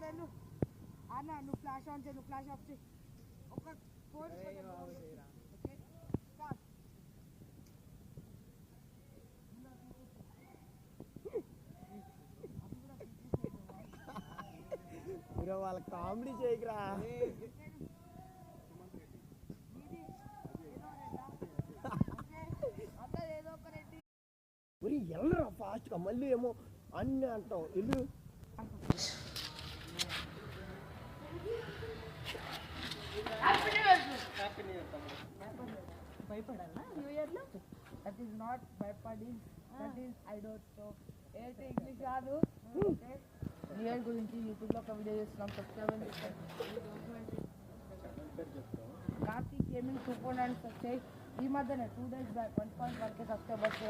వెళ్ళు అన్న నువ్వు ఫ్లాష్ ఆన్ చేయి నువ్వు ఫ్లాష్ ఆఫ్ చేయి ఒక ఫోన్ బ్రో వాళ్ళ కామెడీ చేయకురా ఒరి వెళ్ళరా ఫాస్ట్గా మళ్ళీ ఏమో అన్నీ అంటావు ఇల్లు భయపడాలా న్యూ ఇయర్లో దట్ ఈస్ నాట్ భయపడింగ్ that is I don't know ఏంటి ఇంగ్లీష్ రాదు న్యూ ఇయర్ గురించి యూట్యూబ్లో ఒక వీడియో చేస్తున్నాం సబ్స్క్రైబ్ కార్తీక్ గేమింగ్ 2.9 వచ్చాయి ఈ మధ్యనే 2 days బ్యాక్ 1.1K సబ్స్క్రైబర్స్